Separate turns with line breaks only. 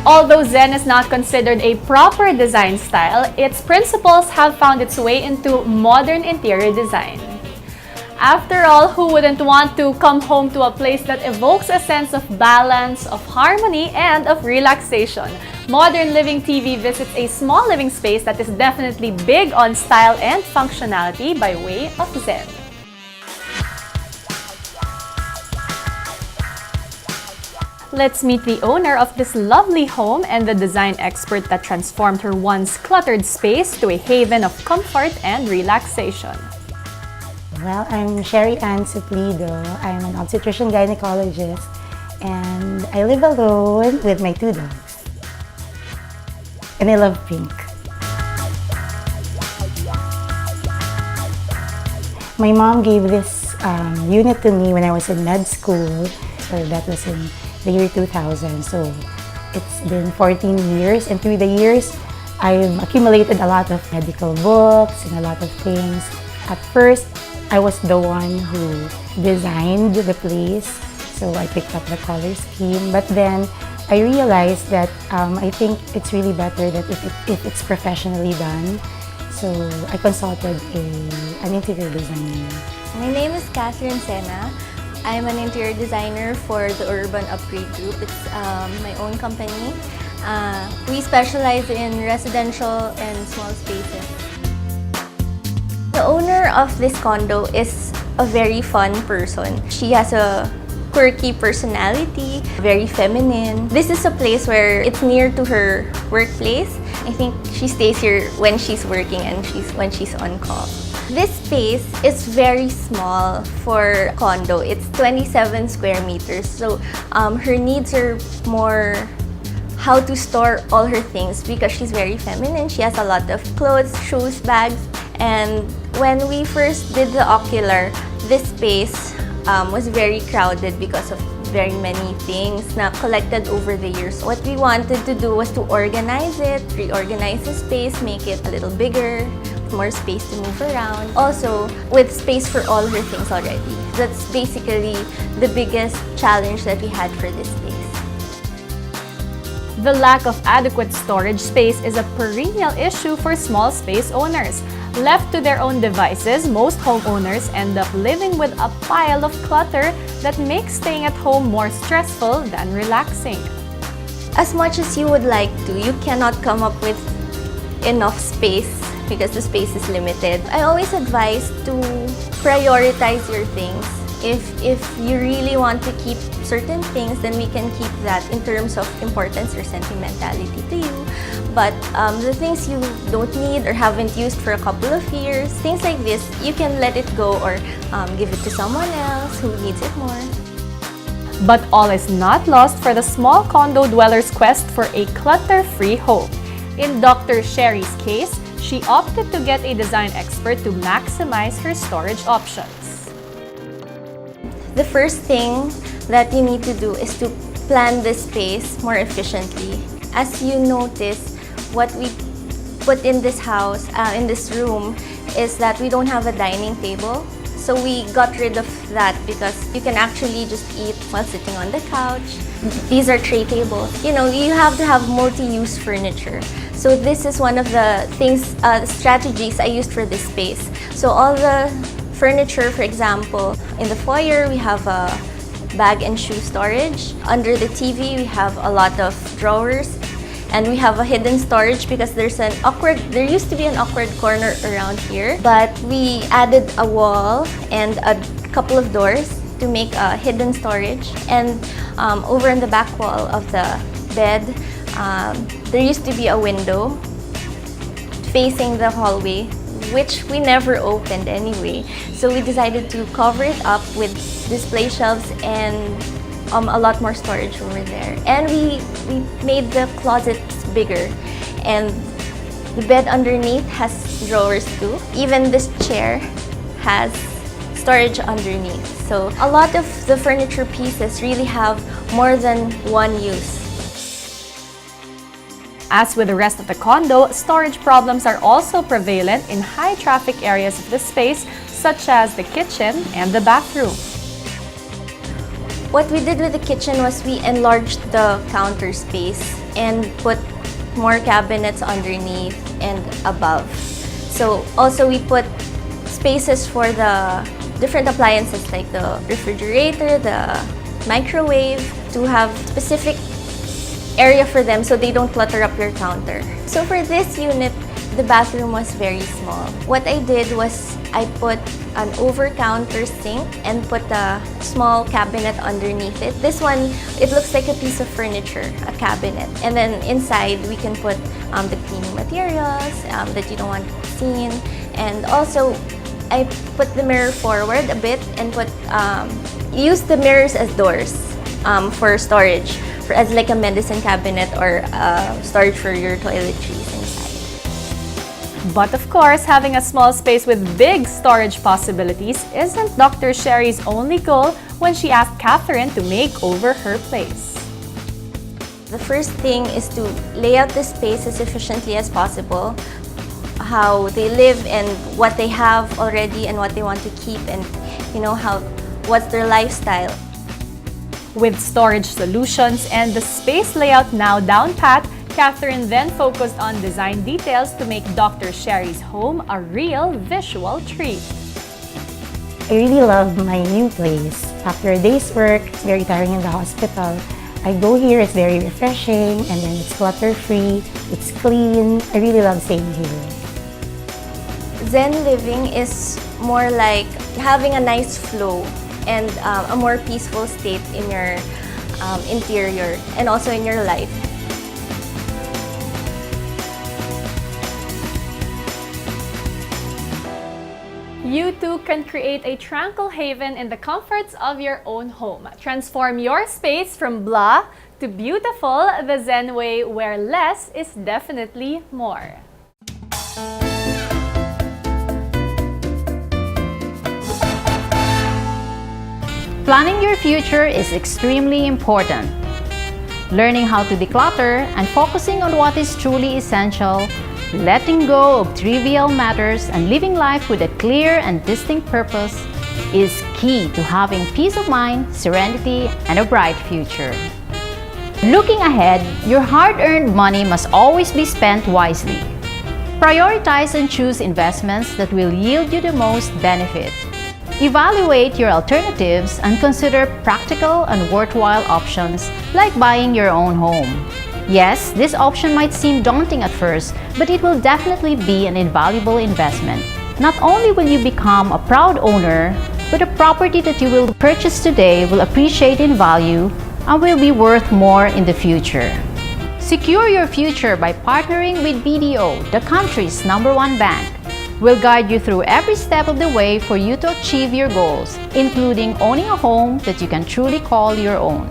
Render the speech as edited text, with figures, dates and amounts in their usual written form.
Although Zen is not considered a proper design style, its principles have found its way into modern interior design. After all, who wouldn't want to come home to a place that evokes a sense of balance, of harmony, and of relaxation? Modern Living TV visits a small living space that is definitely big on style and functionality by way of Zen. Let's meet the owner of this lovely home and the design expert that transformed her once cluttered space to a haven of comfort and relaxation.
Well, I'm Sherry Ann Suplido. I'm an obstetrician gynecologist and I live alone with my 2 dogs. And I love pink. My mom gave this unit to me when I was in med school, so that was in the year 2000. So it's been 14 years, and through the years, I've accumulated a lot of medical books and a lot of things. At first, I was the one who designed the place, so I picked up the color scheme. But then I realized that I think it's really better that if it's professionally done. So I consulted an interior designer.
My name is Catherine Sena. I'm an interior designer for the Urban Upgrade Group. It's my own company. We specialize in residential and small spaces. The owner of this condo is a very fun person. She has a quirky personality, very feminine. This is a place where it's near to her workplace. I think she stays here when she's working and when she's on call. This space is very small for a condo. It's 27 square meters. So her needs are more how to store all her things because she's very feminine. She has a lot of clothes, shoes, bags. And when we first did the ocular, this space was very crowded because of very many things na collected over the years. What we wanted to do was to organize it, reorganize the space, make it a little bigger, more space to move around. Also, with space for all her things already. That's basically the biggest challenge that we had for this space.
The lack of adequate storage space is a perennial issue for small space owners. Left to their own devices, most homeowners end up living with a pile of clutter that makes staying at home more stressful than relaxing.
As much as you would like to, you cannot come up with enough space because the space is limited. I always advise to prioritize your things. If you really want to keep certain things, then we can keep that in terms of importance or sentimentality to you. But the things you don't need or haven't used for a couple of years, things like this, you can let it go or give it to someone else who needs it more.
But all is not lost for the small condo dweller's quest for a clutter-free home. In Dr. Sherry's case, she opted to get a design expert to maximize her storage options.
The first thing that you need to do is to plan the space more efficiently. As you notice, what we put in this house, in this room, is that we don't have a dining table. So we got rid of that because you can actually just eat while sitting on the couch. These are tray tables. You know, you have to have multi-use furniture. So this is one of the things, strategies I used for this space. So all the furniture, for example, in the foyer, we have a bag and shoe storage. Under the TV, we have a lot of drawers. And we have a hidden storage because there used to be an awkward corner around here. But we added a wall and a couple of doors to make a hidden storage. And over on the back wall of the bed, there used to be a window facing the hallway, which we never opened anyway. So we decided to cover it up with display shelves and a lot more storage over there. And we made the closets bigger. And the bed underneath has drawers too. Even this chair has storage underneath. So a lot of the furniture pieces really have more than one use.
As with the rest of the condo, storage problems are also prevalent in high-traffic areas of the space, such as the kitchen and the bathroom.
What we did with the kitchen was we enlarged the counter space and put more cabinets underneath and above. So also we put spaces for the different appliances like the refrigerator, the microwave, to have specific area for them so they don't clutter up your counter. So for this unit, the bathroom was very small. What I did was I put an over-counter sink and put a small cabinet underneath it. This one, it looks like a piece of furniture, a cabinet. And then inside, we can put the cleaning materials that you don't want seen. And also, I put the mirror forward a bit and use the mirrors as doors for storage, as like a medicine cabinet or storage for your toiletries inside.
But of course, having a small space with big storage possibilities isn't Dr. Sherry's only goal when she asked Catherine to make over her place.
The first thing is to lay out the space as efficiently as possible, how they live and what they have already and what they want to keep, and what's their lifestyle.
With storage solutions and the space layout now down pat, Catherine then focused on design details to make Dr. Sherry's home a real visual treat.
I really love my new place. After a day's work, it's very tiring in the hospital. I go here, it's very refreshing, and then it's clutter-free, it's clean. I really love staying here.
Zen living is more like having a nice flow and a more peaceful state in your interior and also in your life.
You too can create a tranquil haven in the comforts of your own home. Transform your space from blah to beautiful the Zen way, where less is definitely more.
Planning your future is extremely important. Learning how to declutter and focusing on what is truly essential, letting go of trivial matters and living life with a clear and distinct purpose is key to having peace of mind, serenity, and a bright future. Looking ahead, your hard-earned money must always be spent wisely. Prioritize and choose investments that will yield you the most benefit. Evaluate your alternatives and consider practical and worthwhile options like buying your own home. Yes, this option might seem daunting at first, but it will definitely be an invaluable investment. Not only will you become a proud owner, but the property that you will purchase today will appreciate in value and will be worth more in the future. Secure your future by partnering with BDO, the country's #1 bank. We'll guide you through every step of the way for you to achieve your goals, including owning a home that you can truly call your own.